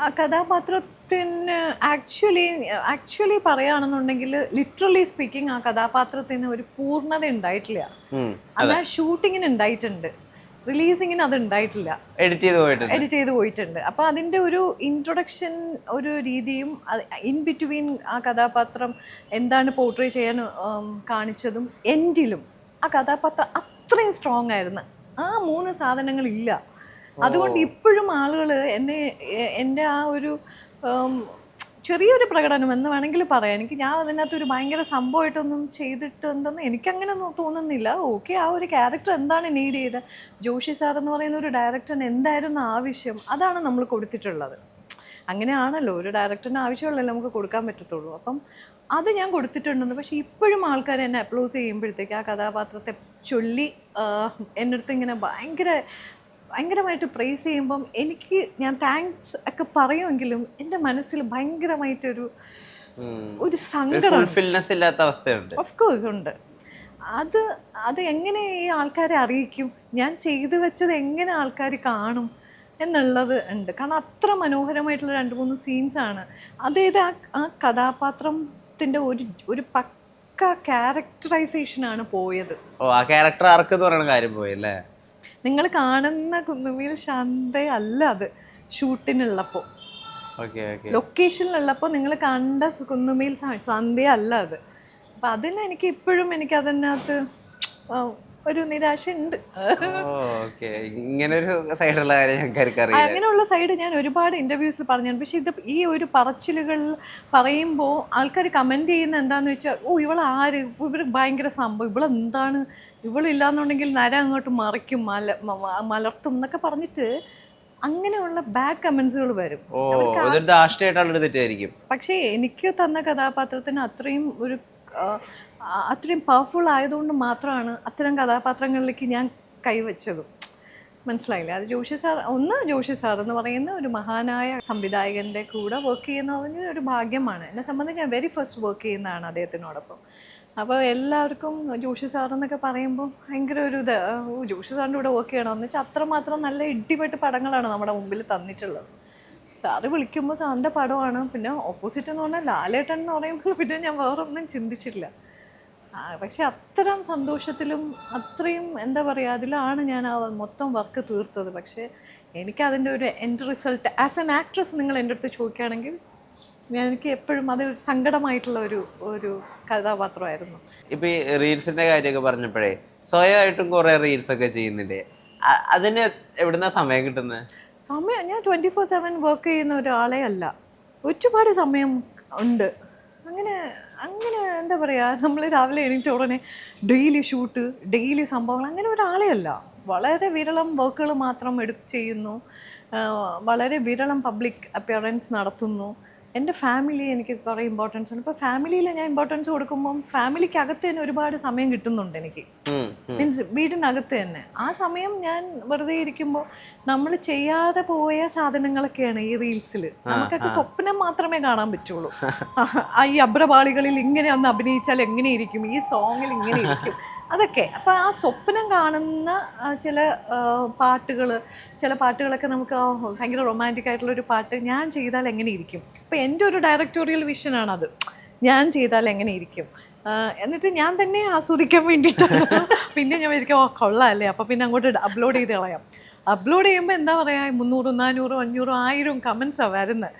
ആ കഥാപാത്രത്തിന് ആക്ച്വലി പറയുകയാണെന്നുണ്ടെങ്കിൽ ലിറ്ററലി സ്പീക്കിംഗ് ആ കഥാപാത്രത്തിന് ഒരു പൂർണ്ണത ഉണ്ടായിട്ടില്ല. അത് ആ ഷൂട്ടിങ്ങിന് ഉണ്ടായിട്ടുണ്ട്, റിലീസിങ്ങിന് അത് ഉണ്ടായിട്ടില്ല, എഡിറ്റ് ചെയ്ത് പോയിട്ടുണ്ട്. അപ്പോൾ അതിൻ്റെ ഒരു ഇൻട്രൊഡക്ഷൻ ഒരു രീതിയും ഇൻ ബിറ്റ്വീൻ ആ കഥാപാത്രം എന്താണ് പോർട്രേ ചെയ്യാൻ കാണിച്ചതും എൻഡിലും ആ കഥാപാത്രം അത്രയും സ്ട്രോങ് ആയിരുന്നു. ആ 3 സാധനങ്ങളില്ല. അതുകൊണ്ട് ഇപ്പോഴും ആളുകൾ എൻ്റെ ആ ഒരു ചെറിയൊരു പ്രകടനം എന്ന് വേണമെങ്കിൽ പറയാം, ഞാൻ അതിനകത്ത് ഒരു ഭയങ്കര സംഭവമായിട്ടൊന്നും ചെയ്തിട്ടുണ്ടെന്ന് എനിക്കങ്ങനെ തോന്നുന്നില്ല. ഓക്കെ, ആ ഒരു ക്യാരക്ടർ എന്താണ് നീഡ് ചെയ്തത്, ജോഷി സാർ എന്ന് പറയുന്ന ഒരു ഡയറക്ടറിന് എന്തായിരുന്നു ആവശ്യം, അതാണ് നമ്മൾ കൊടുത്തിട്ടുള്ളത്. അങ്ങനെയാണല്ലോ, ഒരു ഡയറക്ടറിന് ആവശ്യമുള്ളല്ലോ നമുക്ക് കൊടുക്കാൻ പറ്റത്തുള്ളൂ. അപ്പം അത് ഞാൻ കൊടുത്തിട്ടുണ്ടെന്ന്. പക്ഷേ ഇപ്പോഴും ആൾക്കാർ എന്നെ അപ്ലോസ് ചെയ്യുമ്പോഴത്തേക്ക് ആ കഥാപാത്രത്തെ ചൊല്ലി എൻ്റെ അടുത്ത് ഇങ്ങനെ ഭയങ്കരമായിട്ട് പ്രൈസ് ചെയ്യുമ്പം ഞാൻ താങ്ക്സ് ഒക്കെ പറയുമെങ്കിലും എൻ്റെ മനസ്സിൽ ഭയങ്കരമായിട്ടൊരു സങ്കടം ഓഫ് കോഴ്സ് ഉണ്ട്. അത് എങ്ങനെ ഈ ആൾക്കാരെ അറിയിക്കും, ഞാൻ ചെയ്തു വെച്ചത് എങ്ങനെ ആൾക്കാർ കാണും എന്നുള്ളത് ഉണ്ട്. കാരണം അത്ര മനോഹരമായിട്ടുള്ള 2-3 സീൻസാണ്. അതായത് ആ കഥാപാത്രത്തിൻ്റെ ഒരു പക്ക ക്യാരക്ടറൈസേഷനാണ് പോയത്. ആ ക്യാരക്ടർ ആർക്ക് എന്ന് പറയുന്ന കാര്യം പോയല്ലേ. നിങ്ങൾ കാണുന്ന കുന്നുമേൽ ശാന്തയല്ല അത് ഷൂട്ടിനുള്ളപ്പോൾ, ലൊക്കേഷനിലുള്ളപ്പോൾ നിങ്ങൾ കണ്ട കുന്നുമേൽ ശാന്തയല്ല അത്. അപ്പം അതിന് ഇപ്പോഴും എനിക്ക് അതിനകത്ത് ഒരു നിരാശയുണ്ട്. അങ്ങനെയുള്ള സൈഡ് ഞാൻ ഒരുപാട് ഇന്റർവ്യൂസിൽ പറഞ്ഞാണ്. പക്ഷെ ഈ ഒരു പറച്ചിലുകൾ പറയുമ്പോൾ ആൾക്കാർ കമന്റ് ചെയ്യുന്ന എന്താന്ന് വെച്ചാൽ, ഇവളാര്, ഇവർ ഭയങ്കര സംഭവം, ഇവളെന്താണ്, ഇവളില്ലാന്നുണ്ടെങ്കിൽ നര അങ്ങോട്ട് മറിക്കും, മലർത്തും എന്നൊക്കെ പറഞ്ഞിട്ട് അങ്ങനെയുള്ള ബാഡ് കമന്റ്സുകൾ വരും. പക്ഷേ എനിക്ക് തന്ന കഥാപാത്രത്തിന് അത്രയും പവർഫുൾ ആയതുകൊണ്ട് മാത്രമാണ് അത്തരം കഥാപാത്രങ്ങളിലേക്ക് ഞാൻ കൈവച്ചതും. മനസ്സിലായില്ലേ? അത് ജോഷി സാർ എന്ന് പറയുന്ന ഒരു മഹാനായ സംവിധായകൻ്റെ കൂടെ വർക്ക് ചെയ്യുന്നതിന് ഒരു ഭാഗ്യമാണ്. എന്നെ സംബന്ധിച്ച് ഞാൻ വെരി ഫസ്റ്റ് വർക്ക് ചെയ്യുന്നതാണ് അദ്ദേഹത്തിനോടൊപ്പം. അപ്പോൾ എല്ലാവർക്കും ജോഷി സാർ എന്നൊക്കെ പറയുമ്പോൾ ഭയങ്കര ജോഷി സാറിൻ്റെ കൂടെ വർക്ക് ചെയ്യണമെന്ന് വെച്ചാൽ അത്രമാത്രം നല്ല ഇടിപെട്ട് പടങ്ങളാണ് നമ്മുടെ മുമ്പിൽ തന്നിട്ടുള്ളത്. സാറ് വിളിക്കുമ്പോൾ സാറിൻ്റെ പടമാണ്. പിന്നെ ഓപ്പോസിറ്റ് എന്ന് പറഞ്ഞാൽ ലാലേട്ടൻ എന്ന് പറയുമ്പോൾ പിന്നെ ഞാൻ വേറൊന്നും ചിന്തിച്ചില്ല. പക്ഷെ അത്തരം സന്തോഷത്തിലും അത്രയും എന്താ പറയുക, അതിലാണ് ഞാൻ ആ മൊത്തം വർക്ക് തീർത്തത്. പക്ഷേ എനിക്കതിൻ്റെ ഒരു end result as an actress നിങ്ങൾ എൻ്റെ അടുത്ത് ചോദിക്കുകയാണെങ്കിൽ എനിക്ക് എപ്പോഴും അത് സങ്കടമായിട്ടുള്ള ഒരു കഥാപാത്രമായിരുന്നു. ഇപ്പം ഈ റീൽസിൻ്റെ കാര്യമൊക്കെ പറഞ്ഞപ്പോഴേ സ്വയമായിട്ടും കുറേ റീൽസൊക്കെ ചെയ്യുന്നില്ലേ, അതിന് എവിടുന്നാ സമയം കിട്ടുന്നത്? ഞാൻ 24/7 വർക്ക് ചെയ്യുന്ന ഒരാളെ അല്ല. ഒരുപാട് സമയം ഉണ്ട്. അങ്ങനെ എന്താ പറയുക, നമ്മൾ രാവിലെ എണീറ്റ ഉടനെ ഡെയിലി ഷൂട്ട്, ഡെയിലി സംഭവങ്ങൾ, അങ്ങനെ ഒരാളെ അല്ല. വളരെ വിരളം വർക്കുകൾ മാത്രം ചെയ്യുന്നു, വളരെ വിരളം പബ്ലിക് അപ്പിയറൻസ് നടത്തുന്നു. എൻ്റെ ഫാമിലി എനിക്ക് കുറേ ഇമ്പോർട്ടൻസ് ഉണ്ട്. ഇപ്പോൾ ഫാമിലിയിൽ ഞാൻ ഇമ്പോർട്ടൻസ് കൊടുക്കുമ്പം ഫാമിലിക്കകത്ത് തന്നെ ഒരുപാട് സമയം കിട്ടുന്നുണ്ട് എനിക്ക്. മീൻസ് വീടിനകത്ത് തന്നെ ആ സമയം ഞാൻ വെറുതെ ഇരിക്കുമ്പോൾ നമ്മൾ ചെയ്യാതെ പോയ സാധനങ്ങളൊക്കെയാണ് ഈ റീൽസിൽ. നമുക്കൊക്കെ സ്വപ്നം മാത്രമേ കാണാൻ പറ്റുള്ളൂ. ഈ അബ്രപാളികളിൽ ഇങ്ങനെ ഒന്ന് അഭിനയിച്ചാൽ എങ്ങനെയിരിക്കും, ഈ സോങ്ങിൽ ഇങ്ങനെ ഇരിക്കും, അതൊക്കെ. അപ്പോൾ ആ സ്വപ്നം കാണുന്ന ചില പാട്ടുകളൊക്കെ നമുക്ക് ഭയങ്കര റൊമാൻറ്റിക് ആയിട്ടുള്ളൊരു പാട്ട് ഞാൻ ചെയ്താൽ എങ്ങനെ ഇരിക്കും. അപ്പോൾ എൻ്റെ ഒരു ഡയറക്ടോറിയൽ വിഷനാണത്, ഞാൻ ചെയ്താൽ എങ്ങനെ ഇരിക്കും. എന്നിട്ട് ഞാൻ തന്നെ ആസ്വദിക്കാൻ വേണ്ടിയിട്ടാണ്. പിന്നെ ഞാൻ വിചാരിക്കും കൊള്ളാമല്ലേ, അപ്പോൾ പിന്നെ അങ്ങോട്ട് അപ്ലോഡ് ചെയ്ത് കളയാം. അപ്ലോഡ് ചെയ്യുമ്പോൾ എന്താ പറയുക, 300, 400, 500, 1000 കമൻസാണ് വരുന്നത്.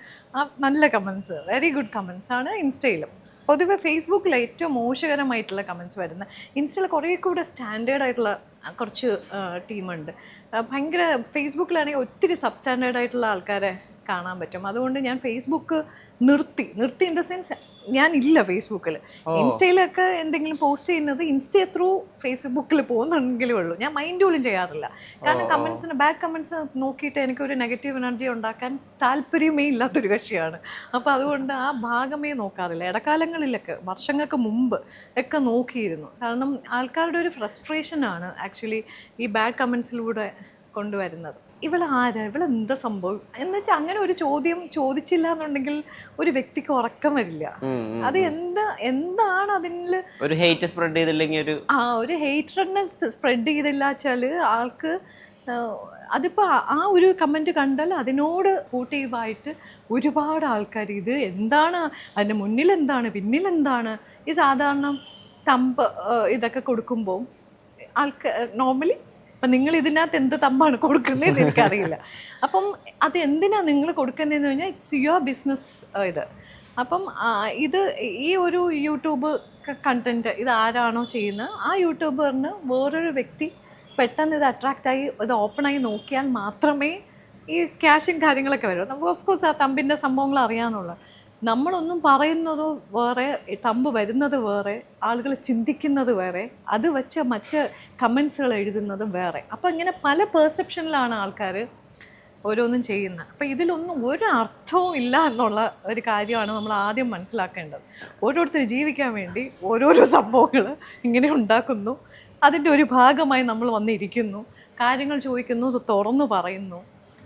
നല്ല കമൻസ്, വെരി ഗുഡ് കമൻസ് ആണ് ഇൻസ്റ്റയിലും. പൊതുവെ ഫേസ്ബുക്കിൽ ഏറ്റവും മോശകരമായിട്ടുള്ള കമൻസ് വരുന്നത്. ഇൻസ്റ്റയിൽ കുറേ കൂടെ സ്റ്റാൻഡേർഡ് ആയിട്ടുള്ള കുറച്ച് ടീമുണ്ട്. ഭയങ്കര ഫേസ്ബുക്കിലാണെങ്കിൽ ഒത്തിരി സബ്സ്റ്റാൻഡേർഡ് ആയിട്ടുള്ള ആൾക്കാരെ കാണാൻ പറ്റും. അതുകൊണ്ട് ഞാൻ ഫേസ്ബുക്ക് നിർത്തി ഇൻ ദ സെൻസ് ഞാനില്ല ഫേസ്ബുക്കിൽ. ഇൻസ്റ്റയിലൊക്കെ എന്തെങ്കിലും പോസ്റ്റ് ചെയ്യുന്നത് ഇൻസ്റ്റ ത്രൂ ഫേസ്ബുക്കിൽ പോകുന്നുണ്ടെങ്കിലേ ഉള്ളൂ. ഞാൻ മൈൻഡ് പോലും ചെയ്യാറില്ല. കാരണം ബാഡ് കമൻസ് നോക്കിയിട്ട് എനിക്കൊരു നെഗറ്റീവ് എനർജി ഉണ്ടാക്കാൻ താല്പര്യമേ ഇല്ലാത്തൊരു കക്ഷിയാണ്. അപ്പോൾ അതുകൊണ്ട് ആ ഭാഗമേ നോക്കാറില്ല. ഇടക്കാലങ്ങളിലൊക്കെ വർഷങ്ങൾക്ക് മുമ്പ് ഒക്കെ നോക്കിയിരുന്നു. കാരണം ആൾക്കാരുടെ ഒരു ഫ്രസ്ട്രേഷനാണ് ആക്ച്വലി ഈ ബാഡ് കമൻസിലൂടെ കൊണ്ടുവരുന്നത്. ഇവളെന്താ സംഭവം എന്ന് വെച്ചാൽ അങ്ങനെ ഒരു ചോദ്യം ചോദിച്ചില്ല എന്നുണ്ടെങ്കിൽ ഒരു വ്യക്തിക്ക് ഉറക്കം വരില്ല. അത് എന്താണ് അതിൽ ഒരു ഹേറ്റ് സ്പ്രെഡ് ചെയ്തില്ലെങ്കിൽ ഒരു ഹേറ്റ്നെസ് സ്പ്രെഡ് ചെയ്തില്ല വെച്ചാൽ ആൾക്ക് അതിപ്പോൾ ആ ഒരു കമൻറ്റ് കണ്ടാൽ അതിനോട് പോട്ടീവായിട്ട് ഒരുപാട് ആൾക്കാർ ഇത് എന്താണ്, അതിൻ്റെ മുന്നിൽ എന്താണ്, പിന്നിലെന്താണ്, ഈ സാധാരണ തമ്പ് ഇതൊക്കെ കൊടുക്കുമ്പോൾ നോർമലി അപ്പം നിങ്ങൾ ഇതിനകത്ത് എന്ത് തമ്പാണ് കൊടുക്കുന്നതെന്ന് എനിക്കറിയില്ല. അപ്പം അത് എന്തിനാണ് നിങ്ങൾ കൊടുക്കുന്നതെന്ന് പറഞ്ഞാൽ ഇറ്റ്സ് യുവർ ബിസിനസ് ഇത്. അപ്പം ഇത് ഈ ഒരു യൂട്യൂബ് കണ്ടൻറ്റ് ഇത് ആരാണോ ചെയ്യുന്നത് ആ യൂട്യൂബറിന് വേറൊരു വ്യക്തി പെട്ടെന്ന് ഇത് അട്രാക്റ്റായി ഇത് ഓപ്പണായി നോക്കിയാൽ മാത്രമേ ഈ ക്യാഷും കാര്യങ്ങളൊക്കെ വരും. നമുക്ക് ഓഫ് കോഴ്സ് ആ തമ്പിൻ്റെ സംഭവങ്ങൾ അറിയാമെന്നുള്ള, നമ്മളൊന്നും പറയുന്നത് വേറെ, തമ്പ് വരുന്നത് വേറെ, ആളുകൾ ചിന്തിക്കുന്നത് വേറെ, അത് വെച്ച് മറ്റ് കമൻസുകൾ എഴുതുന്നത് വേറെ. അപ്പോൾ ഇങ്ങനെ പല പെർസെപ്ഷനിലാണ് ആൾക്കാർ ഓരോന്നും ചെയ്യുന്നത്. അപ്പോൾ ഇതിലൊന്നും ഒരു അർത്ഥവും ഇല്ല എന്നുള്ള ഒരു കാര്യമാണ് നമ്മൾ ആദ്യം മനസ്സിലാക്കേണ്ടത്. ഓരോരുത്തർ ജീവിക്കാൻ വേണ്ടി ഓരോരോ സംഭവങ്ങൾ ഇങ്ങനെ ഉണ്ടാക്കുന്നു, അതിൻ്റെ ഒരു ഭാഗമായി നമ്മൾ വന്നിരിക്കുന്നു, കാര്യങ്ങൾ ചോദിക്കുന്നു, തുറന്നു പറയുന്നു.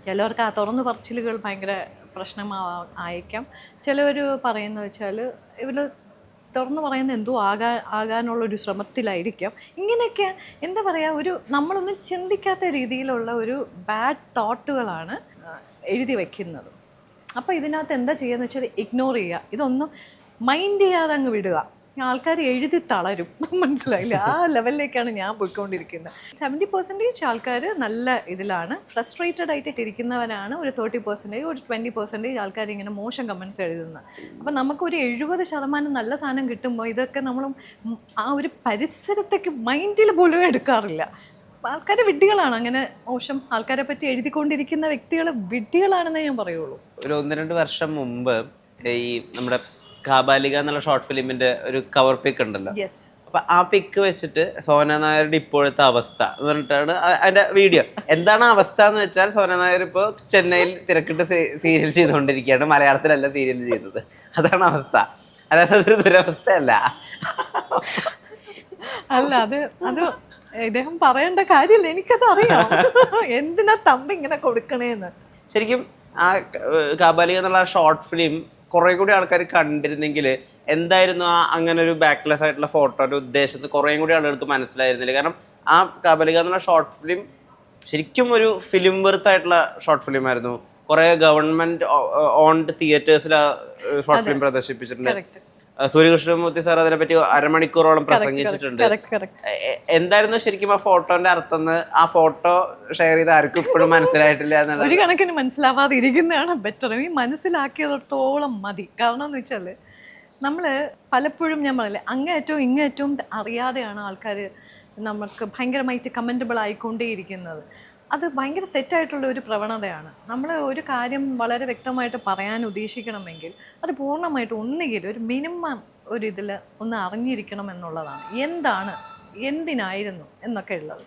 ചിലവർക്ക് ആ തുറന്നു പറച്ചിലുകൾ ഭയങ്കര പ്രശ്നമായേക്കാം. ചിലവർ പറയുന്നത് വെച്ചാൽ ഇവർ തുറന്നു പറയുന്നത് എന്തോ ആകാനുള്ളൊരു ശ്രമത്തിലായിരിക്കാം. ഇങ്ങനെയൊക്കെ എന്താ പറയുക, ഒരു നമ്മളൊന്നും ചിന്തിക്കാത്ത രീതിയിലുള്ള ഒരു ബാഡ് തോട്ടുകളാണ് എഴുതി വയ്ക്കുന്നത്. അപ്പോൾ ഇതിനകത്ത് എന്താ ചെയ്യുക എന്ന് വെച്ചാൽ ഇഗ്നോർ ചെയ്യുക, ഇതൊന്നും മൈൻഡ് ചെയ്യാതെ അങ്ങ് വിടുക. ആൾക്കാർ എഴുതി തളരും, മനസ്സിലായില്ല, ആ ലെവലിലേക്കാണ് ഞാൻ പോയിക്കൊണ്ടിരിക്കുന്നത്. 70% ആൾക്കാർ നല്ല ഇതിലാണ്, ഫ്രസ്ട്രേറ്റഡ് ആയിട്ട് ഇരിക്കുന്നവരാണ് ഒരു 30%, ഒരു 20% ആൾക്കാർ ഇങ്ങനെ മോശം കമൻസ് എഴുതുന്നത്. അപ്പം നമുക്കൊരു 70% നല്ല സാധനം കിട്ടുമ്പോൾ ഇതൊക്കെ നമ്മൾ ആ ഒരു പരിസരത്തേക്ക് മൈൻഡിൽ പോലും എടുക്കാറില്ല. ആൾക്കാർ വിഡ്ഢികളാണ്, അങ്ങനെ മോശം ആൾക്കാരെ പറ്റി എഴുതിക്കൊണ്ടിരിക്കുന്ന വ്യക്തികൾ വിഡ്ഢികളാണെന്നേ ഞാൻ പറയുള്ളൂ. ഒരു 1-2 വർഷം മുമ്പ് ഈ നമ്മുടെ കാബാലിക എന്നുള്ള ഷോർട്ട് ഫിലിമിന്റെ ഒരു കവർ പിക്ക് ഉണ്ടല്ലോ, അപ്പൊ ആ പിക്ക് വെച്ചിട്ട് സോന നായരുടെ ഇപ്പോഴത്തെ അവസ്ഥ എന്ന് പറഞ്ഞിട്ടാണ് അതിന്റെ വീഡിയോ. എന്താണ് അവസ്ഥ എന്ന് വെച്ചാൽ, സോന നായർ ഇപ്പോൾ ചെന്നൈയിൽ തിരക്കിട്ട് സീരിയൽ ചെയ്തുകൊണ്ടിരിക്കുകയാണ്, മലയാളത്തിലല്ല സീരിയൽ ചെയ്യുന്നത്, അതാണ് അവസ്ഥ. അതായത് അതൊരു ദുരവസ്ഥയല്ല. അല്ല, അത് ഇദ്ദേഹം പറയേണ്ട കാര്യമില്ല, എനിക്കത് അറിയാം എന്തിനാ തമ്പ് ഇങ്ങനെ കൊടുക്കണേന്ന്. ശരിക്കും ആ കാബാലിക എന്നുള്ള ഷോർട്ട് ഫിലിം കുറെ കൂടി ആൾക്കാർ കണ്ടിരുന്നെങ്കിൽ എന്തായിരുന്നു ആ അങ്ങനെ ഒരു ബാക്ക്ലെസ് ആയിട്ടുള്ള ഫോട്ടോയുടെ ഉദ്ദേശത്ത് കുറേ കൂടി ആളുകൾക്ക് മനസ്സിലായിരുന്നില്ല. കാരണം ആ കാബാലിക എന്നുള്ള ഷോർട്ട് ഫിലിം ശരിക്കും ഒരു ഫിലിം വെർത്ത് ആയിട്ടുള്ള ഷോർട്ട് ഫിലിം ആയിരുന്നു. കുറെ ഗവൺമെന്റ് ഓൺഡ് തിയേറ്റേഴ്സിൽ ആ ഷോർട്ട് ഫിലിം പ്രദർശിപ്പിച്ചിട്ടുണ്ട്. സൂര്യകൃഷ്ണമൂർത്തി സാർ അതിനെപ്പറ്റി 1/2 മണിക്കൂറോളം പ്രസംഗിച്ചിട്ടുണ്ട്. എന്തായിരുന്നു ശരിക്കും ആ ഫോട്ടോന്റെ അർത്ഥം? ആ ഫോട്ടോ ഷെയർ ചെയ്ത് ആർക്കും ഇപ്പോഴും മനസ്സിലായിട്ടില്ല എന്നുള്ളത്. ഒരു കണക്കിന് മനസ്സിലാവാതെ ഇരിക്കുന്നതാണ് ബെറ്റർ. ഈ മനസ്സിലാക്കിയതോളം മതി. കാരണം എന്ന് വെച്ചാൽ നമ്മൾ പലപ്പോഴും ഞാൻ പറയില്ലേ, അങ്ങേറ്റവും ഇങ്ങേറ്റവും അറിയാതെയാണ് ആൾക്കാർ നമുക്ക് ഭയങ്കരമായിട്ട് കമൻറ്റബിൾ ആയിക്കൊണ്ടേയിരിക്കുന്നത്. അത് ഭയങ്കര തെറ്റായിട്ടുള്ള ഒരു പ്രവണതയാണ്. നമ്മൾ ഒരു കാര്യം വളരെ വ്യക്തമായിട്ട് പറയാൻ ഉദ്ദേശിക്കണമെങ്കിൽ അത് പൂർണ്ണമായിട്ട് ഒന്നുകിൽ ഒരു മിനിമം ഒരു ഇതിൽ ഒന്ന് അറിഞ്ഞിരിക്കണം എന്നുള്ളതാണ്. എന്താണ്, എന്തിനായിരുന്നു എന്നൊക്കെ ഉള്ളത്.